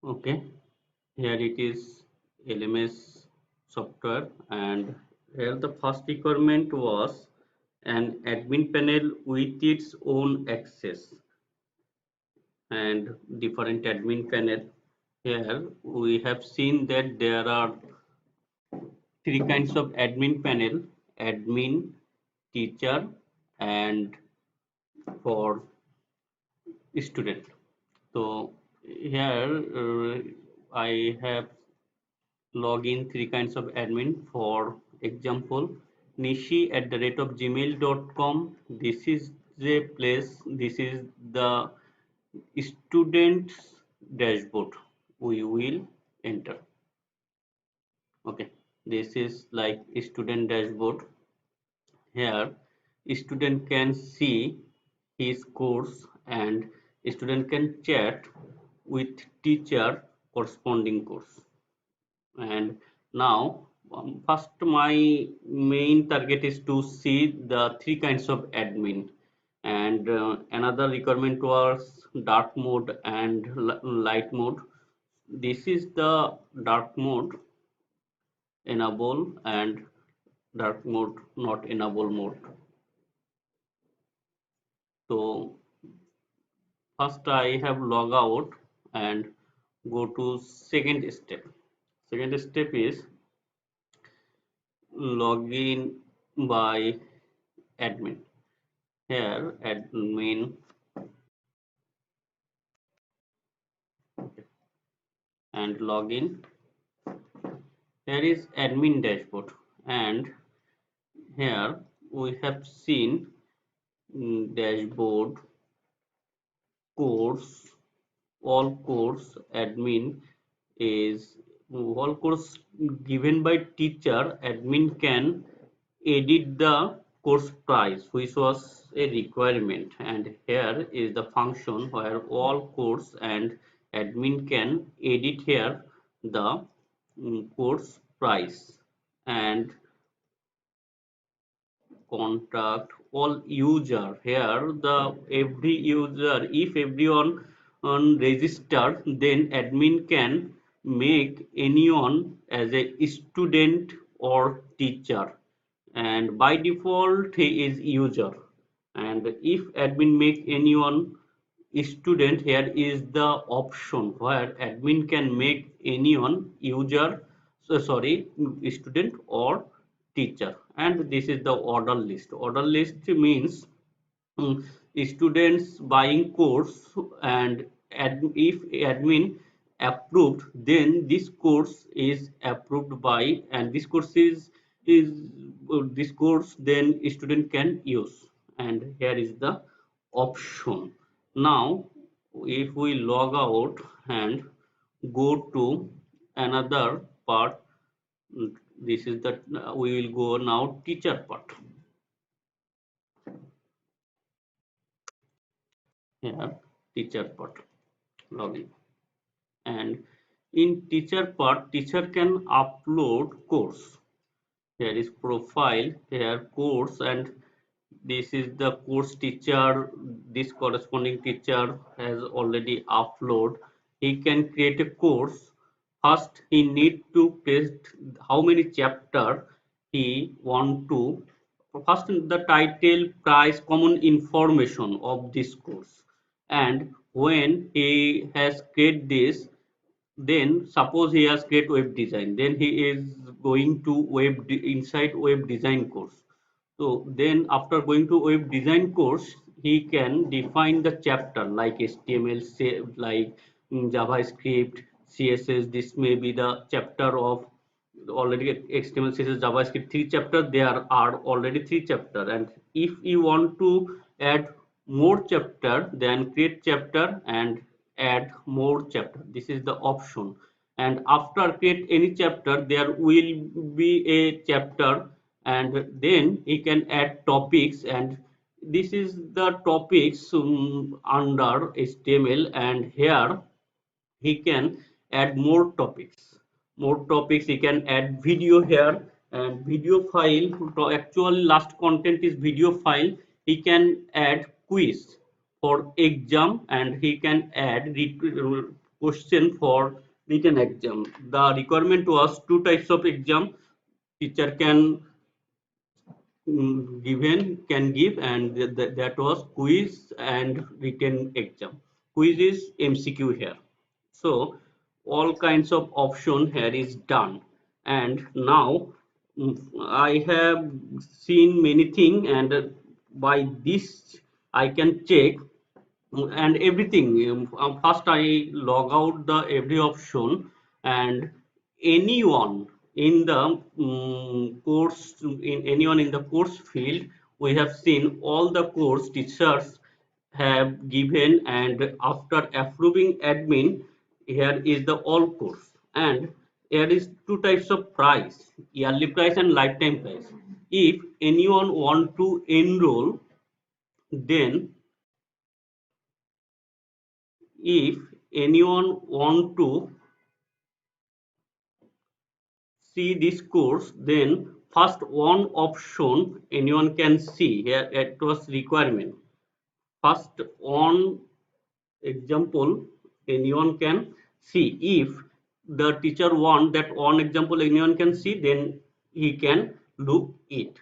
Okay, here it is LMS software, and here the first requirement was an admin panel with its own access and different admin panel. Here we have seen that there are three kinds of admin panel: admin, teacher, and for student. So here I have login three kinds of admin. For example, nishi at the rate of gmail.com. This is the place, this is the student's dashboard we will enter. Okay, this is like student dashboard. Here student can see his course and student can chat with teacher corresponding course. And now first my main target is to see the three kinds of admin, and another requirement was dark mode and light mode. This is the dark mode enable and dark mode not enable mode. So first I have log out and go to second step. Second step is login by admin. Here admin and login. Here is admin dashboard, and here we have seen dashboard, course, all course admin is all course given by teacher. Admin can edit the course price, which was a requirement, and here is the function where all course and admin can edit here the course price and contact all user. Here the every user, if everyone on register, then admin can make anyone as a student or teacher, and by default he is user. And if admin make anyone student, here is the option where admin can make anyone user, so sorry, student or teacher. And this is the order list. Order list means mm, students buying course, and if admin approved, then this course is approved by, and this course is this course then student can use. And here is the option. Now if we log out and go to another part, this is the we will go now teacher part. Here teacher part, login. And in teacher part, teacher can upload course. Here is profile, here course, and this is the course teacher. This corresponding teacher has already upload. He can create a course. First he need to paste how many chapter he want to. First the title, price, common information of this course. And when he has created this, then suppose he has create web design, then he is going to inside web design course. So then after going to web design course, he can define the chapter like HTML, say like JavaScript, CSS. This may be the chapter of already HTML, CSS, JavaScript, three chapter. There are already three chapter, and if you want to add more chapter, then create chapter and add more chapter. This is the option. And after create any chapter, there will be a chapter, and then he can add topics, and this is the topics under HTML. And here he can add more topics. He can add video here, and video file, actually last content is video file. He can add quiz for exam, and he can add question for written exam. The requirement was two types of exam teacher can given can give, and that was quiz and written exam. Quiz is MCQ here. So all kinds of option here is done, and now I have seen many things, and by this I can check and everything. First I log out the every option, and anyone in the course, in anyone in the course field, we have seen all the course teachers have given, and after approving admin, here is the all course, and there is two types of price: yearly price and lifetime price. If anyone want to enroll, then if anyone want to see this course, then first one option anyone can see here, it was requirement. First one example anyone can see. If the teacher want that one example anyone can see, then he can look it.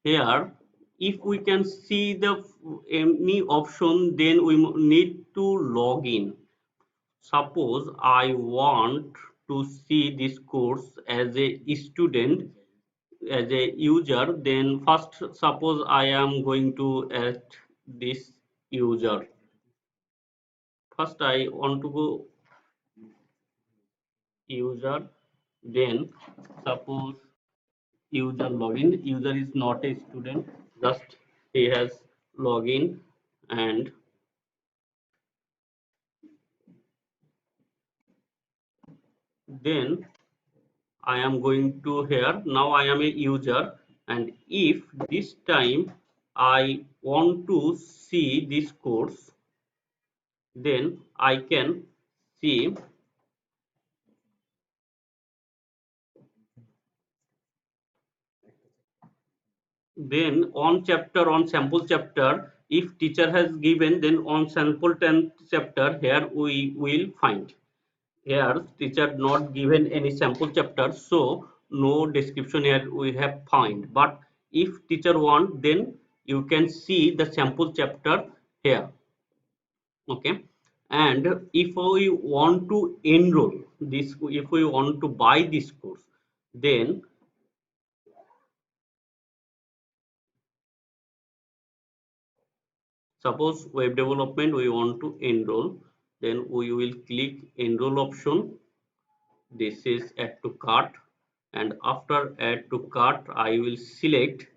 Here if we can see the any option, then we need to log in. Suppose I want to see this course as a student, as a user, then first suppose I am going to add this user. First I want to go user, then suppose user login. User is not a student, just he has login, and then I am going to here. Now I am a user, and if this time I want to see this course, then I can see. Then on chapter, on sample chapter, if teacher has given, then on sample 10th chapter, here we will find. Here teacher not given any sample chapter, so no description here we have find. But if teacher want, then you can see the sample chapter here. Okay, and if we want to enroll this, if we want to buy this course, then suppose web development we want to enroll, then we will click enroll option. This is add to cart, and after add to cart I will select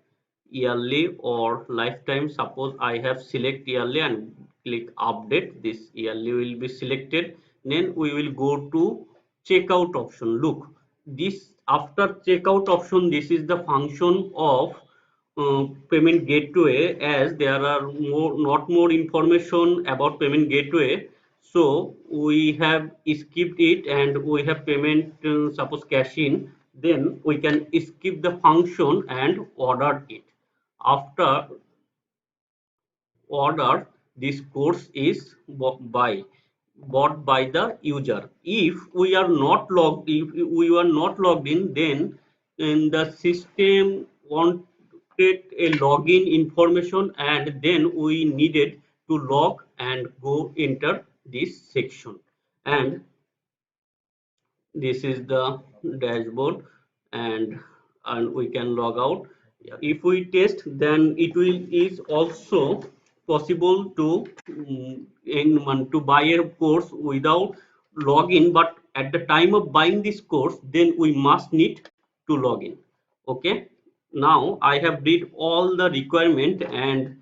yearly or lifetime. Suppose I have select yearly and click update. This yearly will be selected. Then we will go to checkout option. Look, this after checkout option, this is the function of payment gateway, as there are not more information about payment gateway. So we have skipped it, and we have payment, suppose cash in, then we can skip the function and order it. After order, this course is bought by the user. If we are not logged, if we are not logged in, then in the system wanted a login information, and then we needed to log and go enter this section, and this is the dashboard, and we can log out. If we test, then it will is also possible to to buy a course without login, but at the time of buying this course, then we must need to log in. Okay, now I have read all the requirement and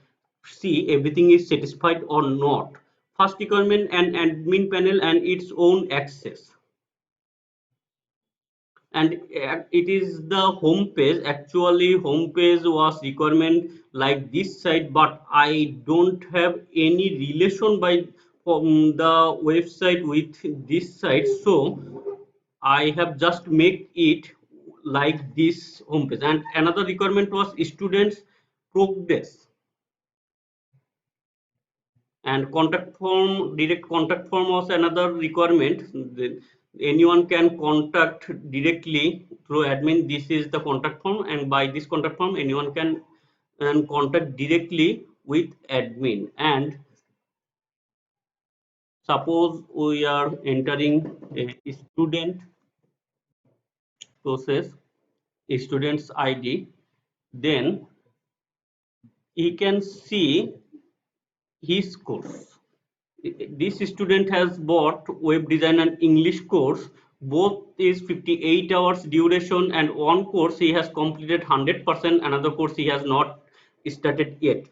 see everything is satisfied or not. First requirement, an admin panel and its own access, and it is the home page. Actually home page was requirement like this site, but I don't have any relation by the website with this site, so I have just make it like this home page. And another requirement was students progress. And contact form, direct contact form was another requirement. Anyone can contact directly through admin. This is the contact form, and by this contact form anyone can contact directly with admin. And suppose we are entering a student process, a student's ID, then he can see his course. This student has bought web design and English course. Both is 58 hours duration, and one course he has completed 100%, another course he has not started yet.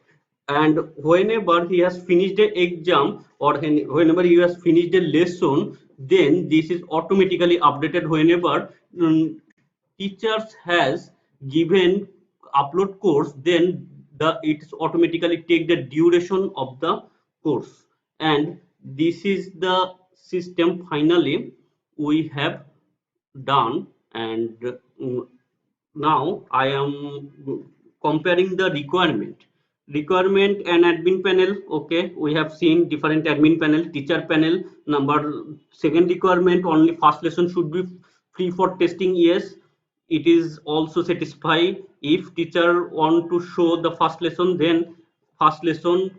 And whenever he has finished the exam, or whenever he has finished a lesson, then this is automatically updated. Whenever teachers has given upload course, then it's automatically take the duration of the course. And this is the system finally we have done. And now I am comparing the requirement and admin panel. Okay, we have seen different admin panel, teacher panel. Number second requirement, only first lesson should be free for testing. Yes, it is also satisfy. If teacher want to show the first lesson, then first lesson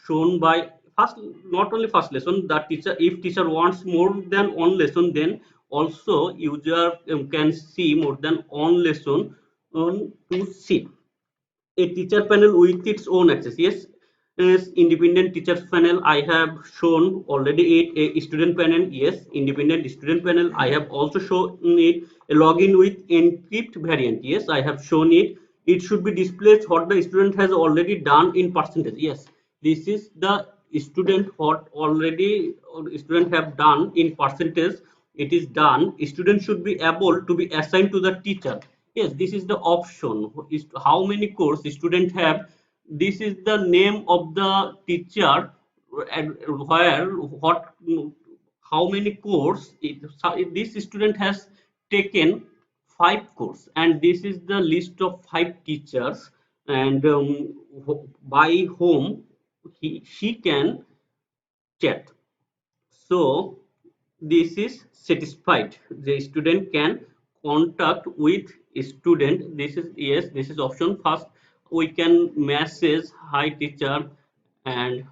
shown by first, not only first lesson, the teacher, if teacher wants more than one lesson, then also user can see more than one lesson on to see. A teacher panel with its own access. Yes, is independent teachers panel. I have shown already it. A student panel. Yes, independent student panel. I have also shown it. A login with encrypt variant. Yes, I have shown it. It should be displayed what the student has already done in percentage. Yes, this is the student what already student have done in percentage. It is done. Student should be able to be assigned to the teacher. Yes, this is the option. Is how many course student have. This is the name of the teacher, and where what how many course this student has taken. 5 course, and this is the list of 5 teachers. And by whom she can chat. So this is satisfied. The student can contact with student. This is, yes, this is option first. We can message hi teacher and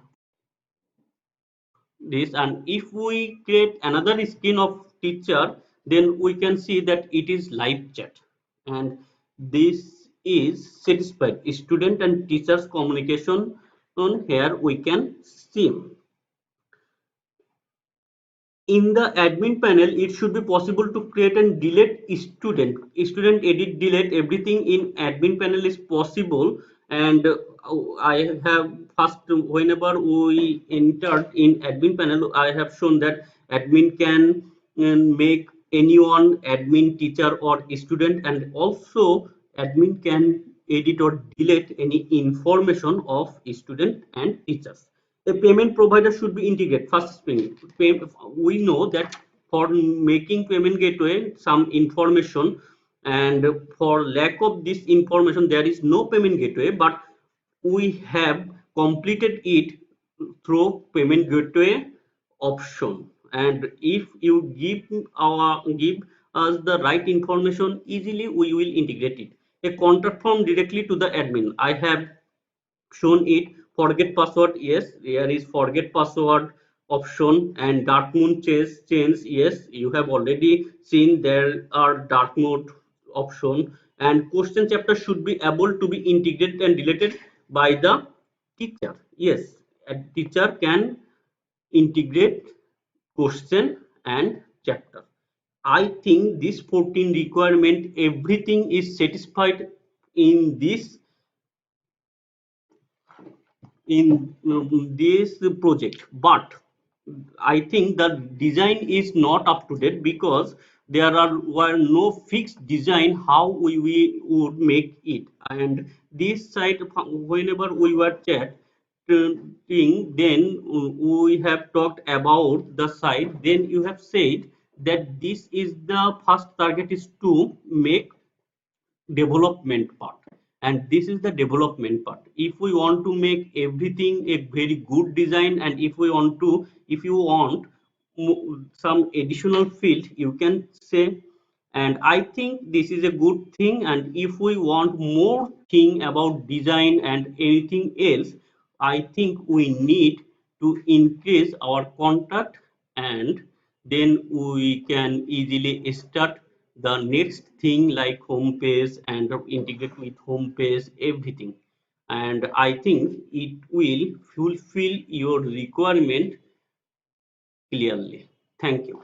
this. And if we create another screen of teacher, then we can see that it is live chat. And this is satisfied student and teachers communication. On here we can see. In the admin panel, it should be possible to create and delete student edit, delete everything in admin panel is possible. And I have first, whenever we entered in admin panel, I have shown that admin can make anyone admin, teacher or student, and also admin can edit or delete any information of student and teachers. A payment provider should be integrated. First thing, we know that for making payment gateway some information, and for lack of this information there is no payment gateway, but we have completed it through payment gateway option. And if you give us the right information, easily we will integrate it. A contact form directly to the admin. I have shown it. Forget password, yes, there is forget password option. And dark mode change, yes, you have already seen there are dark mode option. And question chapter should be able to be integrated and deleted by the teacher. Yes, a teacher can integrate question and chapter. I think this 14 requirement, everything is satisfied in this project. But I think the design is not up to date, because there were no fixed design how we would make it. And this site, whenever we were chatting, then we have talked about the site. Then you have said that this is the first target is to make development part. and this is the development part. If we want to make everything a very good design, and if you want some additional field, you can say. And I think this is a good thing, and if we want more thing about design and anything else, I think we need to increase our contact, and then we can easily start the next thing like home page and integrate with home page everything. And I think it will fulfill your requirement clearly. Thank you.